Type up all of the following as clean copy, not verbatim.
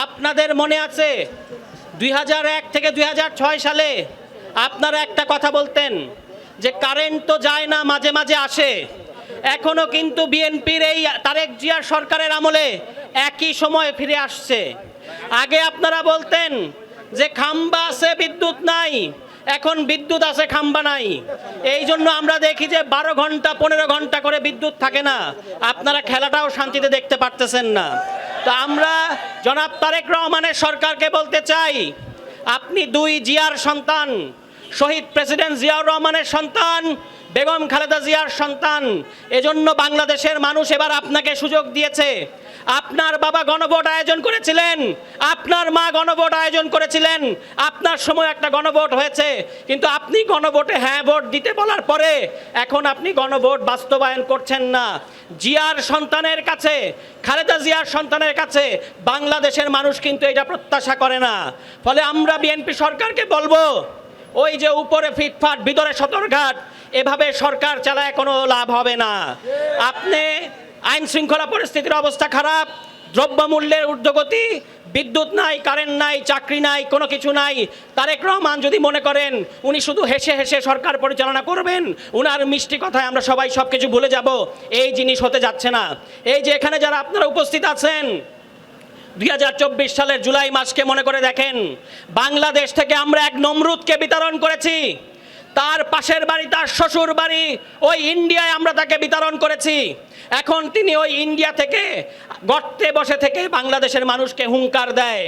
আপনাদের মনে আছে 2001 থেকে 2006 সালে আপনারা একটা কথা বলতেন যে কারেন্ট তো যায় না, মাঝে মাঝে আসে। এখনো কিন্তু বিএনপির এই তারেক জিয়ার সরকারের আমলে একই সময় ফিরে আসছে। আগে আপনারা বলতেন যে খাম্বা আছে বিদ্যুৎ নাই, এখন বিদ্যুৎ আছে খাম্বা নাই। এই জন্য আমরা দেখি যে 12 ঘন্টা 15 ঘন্টা করে বিদ্যুৎ থাকে না, আপনারা খেলাটাও শান্তিতে দেখতে পারতেছেন না। তো আমরা জনাব তারেক রহমানের সরকারকে বলতে চাই, আপনি 2 জিয়ার সন্তান, শহীদ প্রেসিডেন্ট জিয়াউর রহমানের সন্তান, বেগম খালেদা জিয়ার সন্তান। এজন্য বাংলাদেশের মানুষ এবার আপনাকে সুযোগ দিয়েছে। আপনার বাবা গণভোট আয়োজন করেছিলেন, আপনার মা গণভোট আয়োজন করেছিলেন, আপনার সময় একটা গণভোট হয়েছে, কিন্তু আপনি গণভোটে হ্যাঁ ভোট দিতে বলার পরে এখন আপনি গণভোট বাস্তবায়ন করছেন না। জিয়ার সন্তানের কাছে, খালেদা জিয়ার সন্তানের কাছে বাংলাদেশের মানুষ কিন্তু এটা প্রত্যাশা করে না। ফলে আমরা বিএনপি সরকারকে বলবো, ওই যে উপরে ফিটফাট ভিতরে সতর্কঘাট, এভাবে সরকার চালায় কোনো লাভ হবে না। আপনি আইন শৃঙ্খলা পরিস্থিতির অবস্থা খারাপ, দ্রব্যমূল্যের ঊর্ধ্বগতি, বিদ্যুৎ নাই, কারেন্ট নাই, চাকরি নাই, কোনো কিছু নাই। তারেক রহমান যদি মনে করেন উনি শুধু হেসে হেসে সরকার পরিচালনা করবেন, উনার মিষ্টি কথায় আমরা সবাই সব কিছু ভুলে যাব, এই জিনিস হতে যাচ্ছে না। এই যে এখানে যারা আপনারা উপস্থিত আছেন, 2024 সালের জুলাই মাসকে মনে করে দেখেন, বাংলাদেশ থেকে আমরা এক নমরুদকে বিতরণ করেছি। তার পাশের বাড়ি, তার শ্বশুর বাড়ি ওই ইন্ডিয়ায় আমরা তাকে বিতরণ করেছি। এখন তিনি ওই ইন্ডিয়া থেকে গর্তে বসে থেকে বাংলাদেশের মানুষকে হুঙ্কার দেয়।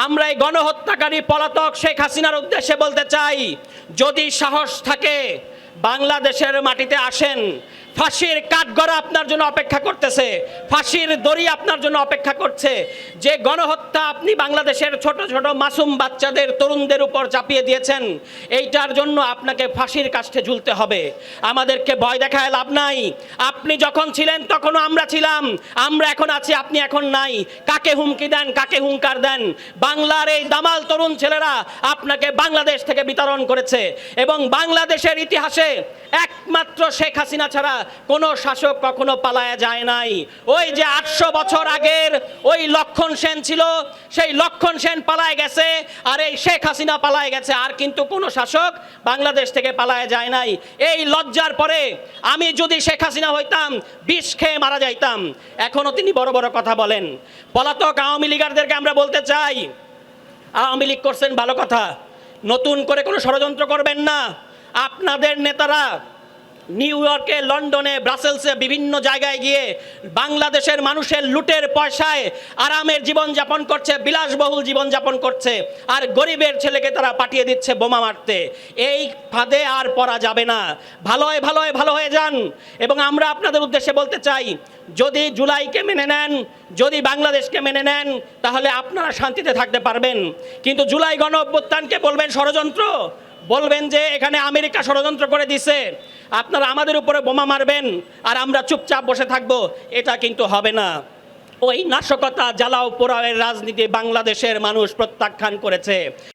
আমরা এই গণহত্যাকারী পলাতক শেখ হাসিনার উদ্দেশ্যে বলতে চাই, যদি সাহস থাকে বাংলাদেশের মাটিতে আসেন। ফাঁসির কাঠগড়া আপনার জন্য অপেক্ষা করতেছে, ফাঁসির দড়ি আপনার জন্য অপেক্ষা করছে। যে গণহত্যা আপনি বাংলাদেশের ছোট ছোট মাসুম বাচ্চাদের, তরুণদের উপর চাপিয়ে দিয়েছেন, এইটার জন্য আপনাকে ফাঁসির কাষ্ঠে ঝুলতে হবে। আমাদেরকে ভয় দেখায় লাভ নাই। আপনি যখন ছিলেন তখনও আমরা ছিলাম, আমরা এখন আছি, আপনি এখন নাই। কাকে হুমকি দেন, কাকে হুঙ্কার দেন? বাংলার এই দামাল তরুণ ছেলেরা আপনাকে বাংলাদেশ থেকে বিতরণ করেছে। এবং বাংলাদেশের ইতিহাসে একমাত্র শেখ হাসিনা ছাড়া কোনো শাসক কখনো পালায়া যায় নাই। ওই যে 800 বছর আগের ওই লক্ষণ সেন ছিল, সেই লক্ষণ সেন পালায় গেছে, আর এই শেখ হাসিনা পালায় গেছে, আর কিন্তু কোনো শাসক বাংলাদেশ থেকে পালায়া যায় নাই। এই লজ্জার পরে আমি যদি শেখ হাসিনা হইতাম, বিষ খেয়ে মারা যাইতাম। এখনো তিনি বড় বড় কথা বলেন। পলাতক আওয়ামী লীগারদেরকে আমরা বলতে চাই, আওয়ামী লীগ করছেন ভালো কথা, নতুন করে কোনো ষড়যন্ত্র করবেন না। আপনাদের নেতারা নিউ ইয়র্কে, লন্ডনে, ব্রাসেলসে বিভিন্ন জায়গায় গিয়ে বাংলাদেশের মানুষের লুটের পয়সায় আরামের জীবনযাপন করছে, বিলাসবহুল জীবনযাপন করছে, আর গরিবের ছেলেকে তারা পাঠিয়ে দিচ্ছে বোমা মারতে। এই ফাঁদে আর পড়া যাবে না। ভালো হয়ে যান। এবং আমরা আপনাদের উদ্দেশ্যে বলতে চাই, যদি জুলাইকে মেনে নেন, যদি বাংলাদেশকে মেনে নেন, তাহলে আপনারা শান্তিতে থাকতে পারবেন। কিন্তু জুলাই গণ অভ্যুত্থানকে বলবেন ষড়যন্ত্র, বলবেন যে এখানে আমেরিকা ষড়যন্ত্র করে দিছে, আপনারা আমাদের উপরে বোমা মারবেন আর আমরা চুপচাপ বসে থাকব, এটা কিন্তু হবে না। ওই নাশকতা, জ্বালাও পোড়াওয়ের রাজনীতি বাংলাদেশের মানুষ প্রত্যাখ্যান করেছে।